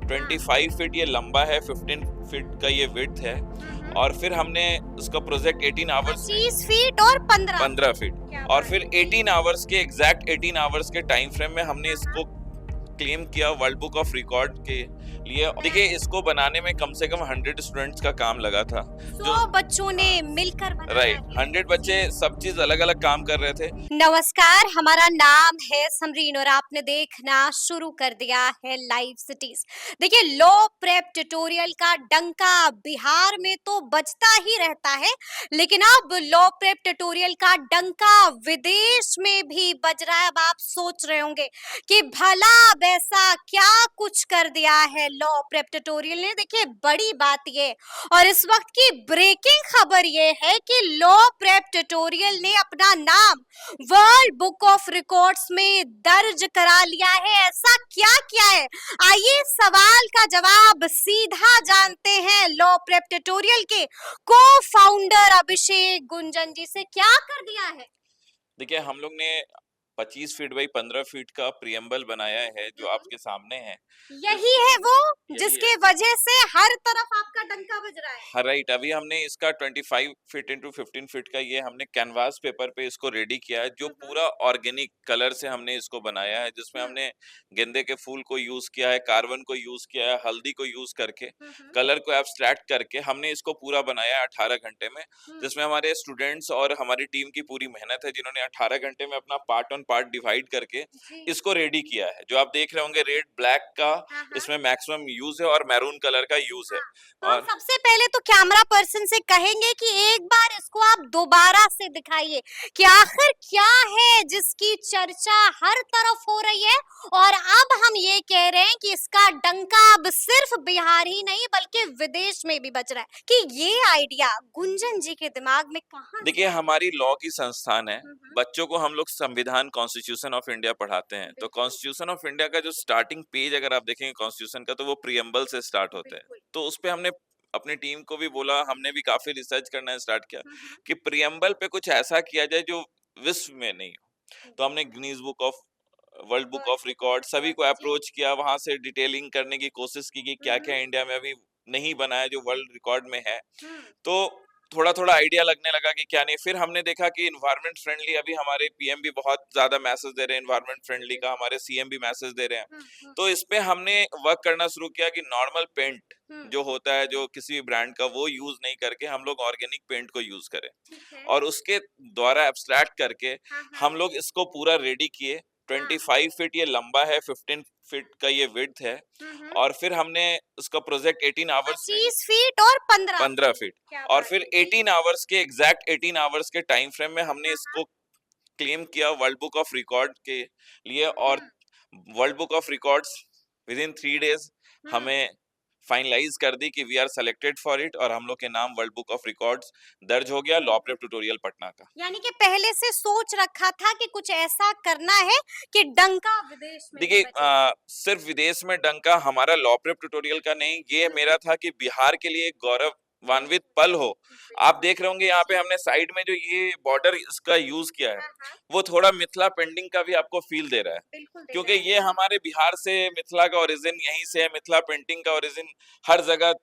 25 feet ये लंबा है, 15 फीट का ये विड्थ है। और फिर हमने उसका प्रोजेक्ट 18 आवर्स 25 फीट और 15 फीट और फिर 18 आवर्स के एग्जैक्ट 18 आवर्स के टाइम फ्रेम में हमने इसको क्लेम किया वर्ल्ड बुक ऑफ रिकॉर्ड के लिए। देखिए, इसको बनाने में कम से कम 100 स्टूडेंट्स का काम लगा था। 100 बच्चों ने मिलकर बनाया। राइट, 100 बच्चे सब चीज अलग अलग काम कर रहे थे। नमस्कार, हमारा नाम है समरीन और आपने देखना शुरू कर दिया है लाइव सिटीज। देखिए, लॉ प्रेप ट्यूटोरियल का डंका बिहार में तो बजता ही रहता है, लेकिन अब लॉ प्रेप ट्यूटोरियल का डंका विदेश में भी बज रहा है। अब आप सोच रहे होंगे कि भला वैसा क्या कुछ कर दिया है लॉ प्रेप ट्यूटोरियल ने। देखिए, बड़ी बात ये और इस वक्त की ब्रेकिंग खबर ये है कि लॉ प्रेप ट्यूटोरियल ने अपना नाम वर्ल्ड बुक ऑफ रिकॉर्ड्स में दर्ज करा लिया है। ऐसा क्या किया है, आइए सवाल का जवाब सीधा जानते हैं लॉ प्रेप ट्यूटोरियल के को फाउंडर अभिषेक गुंजन जी से। क्या कर दिया है? देखिए, हम लोग ने 25 फीट बाई 15 फीट का प्रियम्बल बनाया है जो आपके सामने है। यही है वो जिसके वजह से हर तरफ आपका डंका बज रहा है। राइट, अभी हमने इसका 25 फीट इंटू 15 फीट का ये हमने कैनवास पेपर पे इसको रेडी किया है, जो पूरा ऑर्गेनिक कलर से हमने इसको बनाया है, जिसमें हमने गेंदे के फूल को यूज किया है, कार्बन को यूज किया है, हल्दी को यूज करके कलर को एब्स्ट्रैक्ट करके हमने इसको पूरा बनाया है 18 घंटे में। जिसमें हमारे स्टूडेंट्स और हमारी टीम की पूरी मेहनत है, जिन्होंने 18 घंटे में अपना पार्ट ऑन पार्ट डिवाइड करके इसको रेडी किया है। जो आप देख रहे होंगे रेड ब्लैक का इसमें मैक्सिमम यूज है और मैरून कलर का यूज है। और सबसे पहले तो कैमरा पर्सन से कहेंगे कि एक बार इसको आप दोबारा से दिखाइए कि आखिर क्या है जिसकी चर्चा हर तरफ हो रही है। और अब हम ये कह रहे हैं कि इसका डंका अब सिर्फ बिहार ही नहीं बल्कि विदेश में भी बज रहा है। कि ये आइडिया गुंजन जी के दिमाग में कहाँ? देखिए, हमारी लॉ की संस्थान है, बच्चों को हम लोग संविधान कॉन्स्टिट्यूशन ऑफ इंडिया पढ़ाते हैं। तो कॉन्स्टिट्यूशन ऑफ इंडिया का जो स्टार्टिंग पेज अगर आप देखेंगे कॉन्स्टिट्यूशन का, तो वो प्रियम्बल से स्टार्ट होता है। तो उस पे हमने अपनी टीम को भी बोला, हमने भी काफी रिसर्च करना स्टार्ट किया कि प्रियम्बल पे कुछ ऐसा किया जाए जो विश्व में नहीं हो। तो हमने Guinness book of world book of record सभी को अप्रोच किया, वहां से डिटेलिंग करने की कोशिश की कि क्या क्या इंडिया में अभी नहीं बना है जो वर्ल्ड रिकॉर्ड में है। तो थोड़ा थोड़ा आइडिया लगने लगा कि क्या नहीं। फिर हमने देखा कि इन्वायरमेंट फ्रेंडली, अभी हमारे पीएम भी बहुत ज्यादा मैसेज दे रहे हैं इन्वायरमेंट फ्रेंडली का, हमारे सीएम भी मैसेज दे रहे हैं। तो इस पे हमने वर्क करना शुरू किया कि नॉर्मल पेंट जो होता है जो किसी भी ब्रांड का, वो यूज नहीं करके हम लोग ऑर्गेनिक पेंट को यूज करें और उसके द्वारा एब्स्ट्रैक्ट करके हम लोग इसको पूरा रेडी किए। 25 फीट ये लंबा है, 15 फीट का ये विड्थ है। और फिर हमने उसका प्रोजेक्ट 18 आवर्स 25 फीट और 15 फीट और फिर 18 आवर्स के एग्जैक्ट 18 आवर्स के टाइम फ्रेम में हमने इसको क्लेम किया वर्ल्ड बुक ऑफ रिकॉर्ड के लिए। और world book of records within 3 days हमें फाइनलाइज कर दी कि we are selected for it, और हम लोग के नाम वर्ल्ड बुक ऑफ रिकॉर्ड्स दर्ज हो गया लॉ प्रेप ट्यूटोरियल पटना का। यानी कि पहले से सोच रखा था कि कुछ ऐसा करना है कि डंका विदेश में। देखिए, सिर्फ विदेश में डंका हमारा लॉ प्रेप ट्यूटोरियल का नहीं, ये मेरा था कि बिहार के लिए एक गौरवान्वित पल हो। आप देख रहे होंगे यहाँ पे हमने साइड में जो ये बॉर्डर इसका यूज किया है, वो थोड़ा मिथिला पेंटिंग का भी आपको फील दे रहा है, क्योंकि ये हमारे बिहार से मिथिला का ओरिजिन यहीं से है, मिथिला पेंटिंग का ओरिजिन हर जगह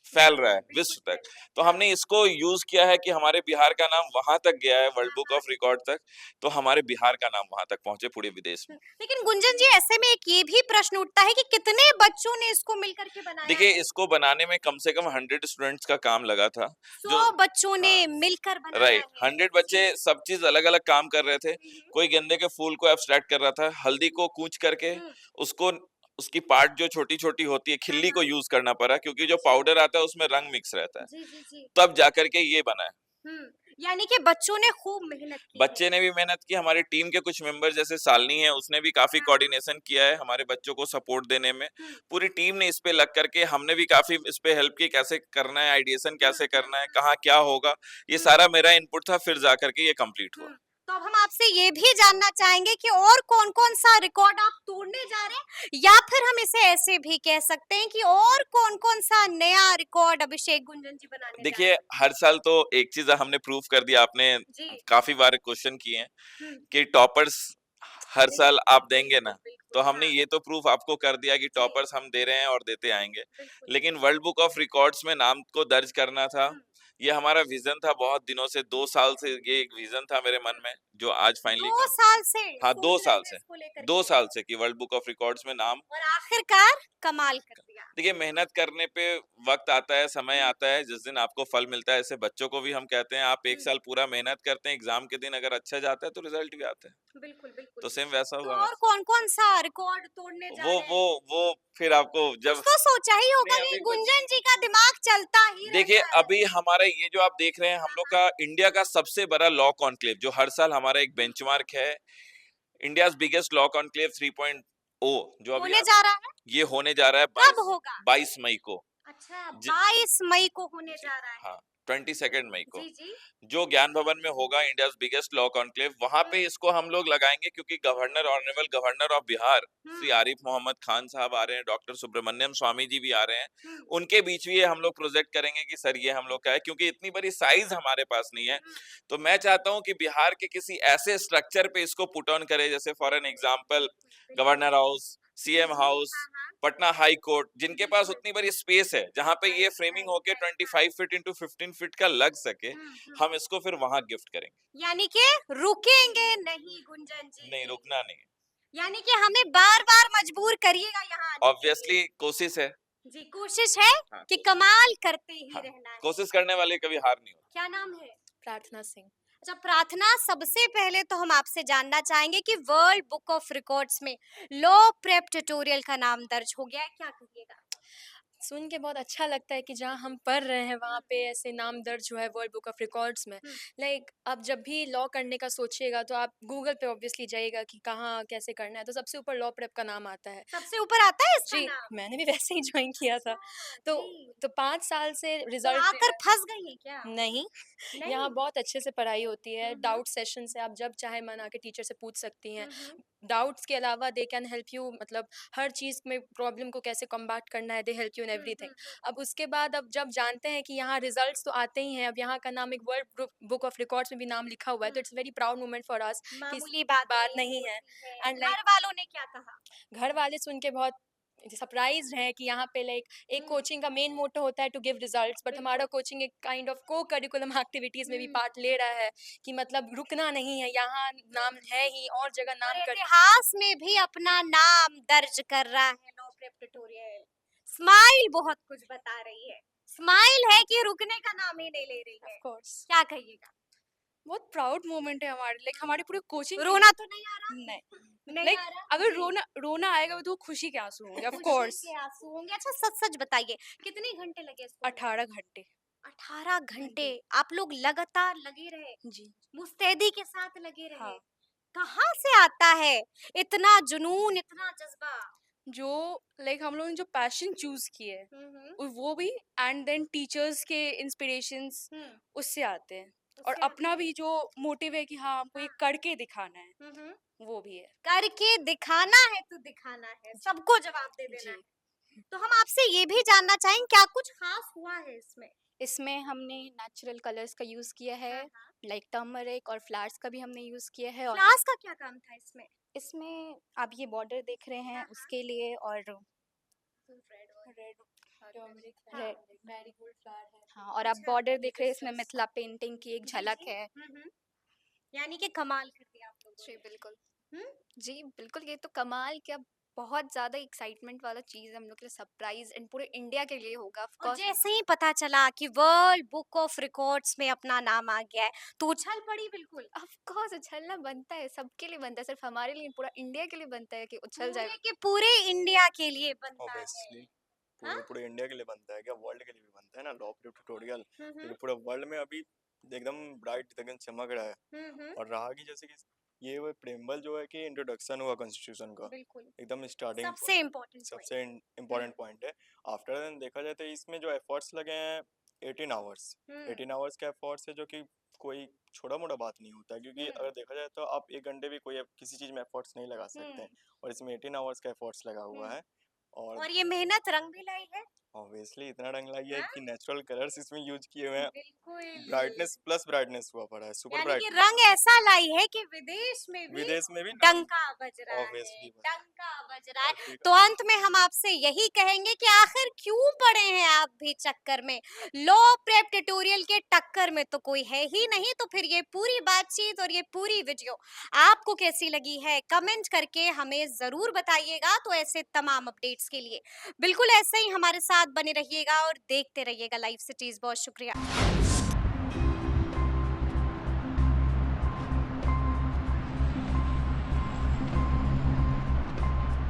फैल रहा है विश्व तक। तो हमने इसको यूज किया है कि हमारे बिहार का नाम वहां तक गया है वर्ल्ड बुक ऑफ रिकॉर्ड तक, तो हमारे बिहार का नाम वहां तक पहुंचे पूरे विदेश में। लेकिन गुंजन जी, ऐसे में एक ये भी प्रश्न उठता है कि कितने बच्चों ने इसको मिलकर के बनाया? देखिए, इसको बनाने में कम से कम 100 स्टूडेंट्स का काम लगा था। 100 बच्चों ने मिलकर बनाया। राइट, 100 बच्चे सब चीज अलग अलग काम कर रहे थे। कोई गेंदे के फूल को एब्स्ट्रैक्ट कर रहा था, हल्दी को कूच करके उसको उसकी पार्ट जो छोटी छोटी होती है खिल्ली को यूज करना पड़ा, क्योंकि जो पाउडर आता है उसमें रंग मिक्स रहता है, तब जाकर के ये बना है। यानी कि बच्चों ने खूब मेहनत की। बच्चे ने भी मेहनत की, हमारी टीम के कुछ मेंबर जैसे सालनी है, उसने भी काफी कोऑर्डिनेशन किया है हमारे बच्चों को सपोर्ट देने में। पूरी टीम ने इस पे लग करके, हमने भी काफी इस पे हेल्प की, कैसे करना है, आइडिएशन कैसे करना है, कहाँ क्या होगा, ये सारा मेरा इनपुट था। फिर जाकर के ये कंप्लीट हुआ। तो अब हम आपसे ये भी जानना चाहेंगे कि और कौन कौन सा रिकॉर्ड आप तोड़ने जा रहे हैं, या फिर हम इसे ऐसे भी कह सकते हैं कि और कौन कौन सा नया रिकॉर्ड अभिषेक गुंजन जी बनाने जा रहे देखिए, हर साल तो एक चीज हमने प्रूव कर दिया, आपने काफी बार क्वेश्चन किए हैं कि टॉपर्स हर साल बिल्कुल, आप देंगे ना, बिल्कुल, तो बिल्कुल, हमने हाँ। ये तो प्रूफ आपको कर दिया कि जी, टॉपर्स हम दे रहे हैं और देते आएँगे। बिल्कुल, लेकिन बिल्कुल। वर्ल्ड बुक ऑफ रिकॉर्ड्स में नाम को दर्ज करना था, हुँ। ये हमारा विज़न था बहुत दिनों से, 2 साल से ये एक विज़न था मेरे मन में, जो आज फाइनली 2 कम साल से हाँ, 2 सोच रहे साल थे से, इसको लेकर 2 के साल से कि वर्ल्ड बुक ऑफ रिकॉर्ड्स में नाम और आखिरकार कमाल कर दिया। देखिए मेहनत करने पे वक़्त आता है, समय हुँ, आता है, जिस दिन आपको फल मिलता है, ऐसे बच्चों को भी हम कहते हैं आप 1 हुँ। साल पूरा मेहनत करते हैं, एग्ज़ाम के दिन अगर अच्छा जाता है तो रिज़ल्ट भी आता है। बिल्कुल, बिल्कुल। तो सेम वैसा तो हुआ और मेरे कौन-कौन सा रिकॉर्ड तोड़ने साथ। जा रहे हैं? वो फिर आपको कुछ जब तो सोचा ही होगा नहीं कि अभी कुछ गुंजन जी का दिमाग चलता ही देखिए रहता है। अभी हमारा ये जो आप देख रहे हैं हम लोग का इंडिया का सबसे बड़ा लॉ कॉन्क्लेव जो हर साल हमारा एक हुँ, बेंचमार्क है, इंडियाज़ बिगेस्ट लॉ कॉन्क्लेव 3.0 जो अभी होने जा रहा है? ये होने जा रहा है कब 22 होगा? 22 मई को। अच्छा, ज 22 मई को होने जी, जा रहा है। हाँ, 22 मई को। जी, जी। जो ज्ञान भवन में होगा इंडियाज़ बिगेस्ट लॉ कॉन्क्लेव वहाँ पे हुँ, इसको हम लोग लगाएँगे क्योंकि governor honourable governor of Bihar Shri हुँ, आरिफ मोहम्मद खान साहब आ रहे हैं, डॉक्टर सुब्रमण्यम स्वामी जी भी आ रहे हैं। हुँ, उनके बीच भी ये हम लोग प्रोजेक्ट करेंगे कि सर ये हम लोग का है क्योंकि इतनी बड़ी साइज़ हमारे पास नहीं है। हुँ, तो मैं चाहता हूँ कि बिहार के किसी ऐसे स्ट्रक्चर पे इसको पुट ऑन करें जैसे फॉर एन एग्जांपल बिल्कुल। गवर्नर हाउस, जी, सीएम जी। हाउस, हाँ, हाँ। पटना हाई कोर्ट जिनके पास बिल्कुल। उतनी बड़ी स्पेस है जहाँ पे ये राइट, फ्रेमिंग राइट, होके राइट, हाँ। 25 फीट इंटू 15 फीट का लग सके, हुँ, हुँ। हम इसको फिर वहाँ गिफ्ट करेंगे। यानी कि रुकेंगे नहीं गुंजन नहीं, जी। रुकना नहीं। यानी कि हमें बार-बार मजबूर करिएगा यहाँ आने के लिए। ऑब्वियसली कोशिश है। जी, कोशिश है हाँ, कि कोशिश कमाल करते ही हाँ, रहना है। कोशिश करने वाले कभी हार नहीं होती। क्या नाम है? प्रार्थना सिंह। अच्छा, प्रार्थना, सबसे पहले तो हम आपसे जानना चाहेंगे कि वर्ल्ड बुक ऑफ रिकॉर्ड्स में लॉ प्रेप ट्यूटोरियल का नाम दर्ज हो गया है, क्या कहिएगा? सुन के बहुत अच्छा लगता है कि जहाँ हम पढ़ रहे हैं वहाँ पे ऐसे नाम दर्ज हुआ है वर्ल्ड बुक ऑफ रिकॉर्ड्स में। हुँ, लाइक आप जब भी लॉ करने का सोचिएगा तो आप गूगल पे ऑब्वियसली जाइएगा कि कहाँ कैसे करना है, तो सबसे ऊपर लॉ प्रेप का नाम आता है। सबसे ऊपर आता है इसका जी, नाम? मैंने भी वैसे ही जॉइन किया था। अच्छा, तो जी। 5 साल से तो रिज़ल्ट दे आकर रहा फँस गई हैं क्या? है। नहीं, यहाँ नहीं? बहुत अच्छे से पढ़ाई होती है, हुँ, हुँ। डाउट सेशन से आप जब चाहे मन आके टीचर से पूछ सकती हैं। हुँ, हुँ। डाउट्स के अलावा दे कैन हेल्प यू, मतलब हर चीज़ में प्रॉब्लम को कैसे कॉम्बैट करना है, they help you in hmm, everything. हुँ, हुँ। अब उसके बाद अब जब जानते हैं कि यहाँ रिजल्ट्स तो आते ही हैं, अब यहाँ का नाम एक वर्ल्ड बुक ऑफ रिकॉर्ड्स में भी नाम लिखा हुआ है, तो हुँ। It's very proud moment for us कि मामूली बात बात नहीं नहीं है। होती है। एंड लाइक घर वालों ने क्या कहा? घर वाले सुन के बहुत सरप्राइज्ड हैं कि यहाँ पे लाइक एक हुँ, कोचिंग का मेन मोटो होता है टू गिव रिजल्ट्स, बट हमारा बिल्कुल। कोचिंग एक काइंड ऑफ को करिकुलम एक्टिविटीज में भी हुँ। पार्ट ले रहा है कि मतलब रुकना नहीं है, यहाँ नाम है ही और जगह और नाम कर। इतिहास में भी अपना नाम दर्ज कर रहा है लो प्रेप ट्यूटोरियल। स्माइल बहुत कुछ बता रही है। स्माइल है कि रुकने का नाम ही नहीं ले रही ऑफ है। कोर्स क्या कहिएगा? बहुत प्राउड मोमेंट है हमारे, लाइक हमारी पूरी कोचिंग की। रोना तो नहीं आ रहा? नहीं, नहीं लाइक आ रहा? अगर जी। रोना रोना आएगा तो वो खुशी के आंसू होंगे, ऑफ खुशी कोर्स। के आंसू होंगे। अच्छा, सच-सच बताइए, कितने घंटे लगे इसको होने में? 18 घंटे। 18 घंटे जी। आप लोग लगातार लगे रहे, जी। मुस्तैदी के साथ लगे रहे। हाँ। कहाँ से आता है इतना जुनून, इतना जज़्बा? जो लाइक हम लोगों ने जो पैशन चूज किए है हुँ, हुँ। वो भी, एंड देन टीचर्स के इंस्पिरेशंस हुँ, उससे आते हैं, और उससे आते अपना हैं। भी जो मोटिव है कि हाँ हमको ये हाँ। करके दिखाना है, हुँ, हुँ। वो भी है। करके दिखाना है तो दिखाना है, सबको जवाब दे देना जी। है। तो हम आपसे ये भी जानना चाहेंगे, क्या कुछ खास हुआ है इसमें? इसमें हमने नेचुरल कलर्स का यूज़ किया है, हाँ, हाँ। लाइक टर्मरिक और फ्लावर्स का भी हमने यूज़ किया है। और क्लास का क्या काम था इसमें? इसमें आप ये बॉर्डर देख रहे हैं हाँ, हाँ। उसके लिए, और रेड टर्मरिक हाँ। मैरीगोल्ड फ्लावर है। हाँ, और आप अच्छा। बॉर्डर देख रहे हैं, इसमें मिथिला पेंटिंग की एक जी, झलक जी। है। हुँ, हुँ। यानी कि कमाल कर दिया आप लोगों जी ने। बिल्कुल। हुँ? जी बिल्कुल, ये तो कमाल क्या, बहुत ज़्यादा एक्साइटमेंट वाला चीज़ है हम लोग के लिए, सरप्राइज एंड पूरे इंडिया के लिए होगा ऑफ और कोर्स। जैसे ही पता चला कि वर्ल्ड बुक ऑफ रिकॉर्ड्स में अपना नाम आ गया है, तो उछल पड़ी बिल्कुल। ऑफ कोर्स उछलना बनता है, सबके लिए बनता है, सिर्फ हमारे लिए नहीं, पूरा इंडिया के लिए बनता है कि उछल जाए। पूरे के पूरे इंडिया के लिए बनता है। ऑब्वियसली हाँ? पूरे पूरे इंडिया के लिए बनता है, क्या वर्ल्ड के लिए भी बनता है ना लॉ प्रूफ ट्यूटोरियल, हुँ, हुँ। क्योंकि पूरे वर्ल्ड में अभी एकदम ब्राइट एकदम चमक रहा है। हुँ, हुँ। और रहा कि जैसे कि ये वो प्रेम्बल जो है कि इंट्रोडक्शन हुआ कॉन्स्टिट्यूशन का, बिल्कुल। एकदम स्टार्टिंग सबसे इम्पोर्टेंट पॉइंट। सबसे इम्पोर्टेंट पॉइंट है। आफ्टर देन देखा जाए तो इसमें जो एफर्ट्स लगे हैं 18 आवर्स, हुँ, 18 आवर्स का एफर्ट्स है, जो कि कोई छोटा मोटा बात नहीं होता है, क्योंकि हुँ, अगर देखा जाए तो आप 1 घंटे भी कोई किसी चीज़ में एफर्ट्स नहीं लगा सकते हुँ, हैं, और इसमें 18 आवर्स का एफर्ट्स लगा हुआ हुँ। है। और और ये मेहनत रंग भी लाई है। ऑब्वियसली इतना रंग लगी है हाँ? कि नेचुरल कलर्स इसमें यूज किए हुए हैं। बिल्कुल। ब्राइटनेस प्लस ब्राइटनेस हुआ पड़ा है, सुपर यानी कि ब्राइटनेस। रंग ऐसा लाई है कि विदेश में भी विदेश में भी नाम डंका बज रहा है, ऑब्वियसली डंका बज रहा है। और तो अंत में हम आपसे यही कहेंगे कि आखिर क्यों पड़े हैं आप भी चक्कर में? लो प्रेप ट्यूटोरियल के टक्कर में तो कोई है ही नहीं। तो फिर ये पूरी बातचीत और ये पूरी वीडियो आपको कैसी लगी है? कमेंट करके हमें जरूर बताइएगा। तो ऐसे तमाम अपडेट्स के लिए बिल्कुल ऐसे ही हमारे साथ बने रहिएगा और देखते रहिएगा लाइव सिटीज। बहुत शुक्रिया।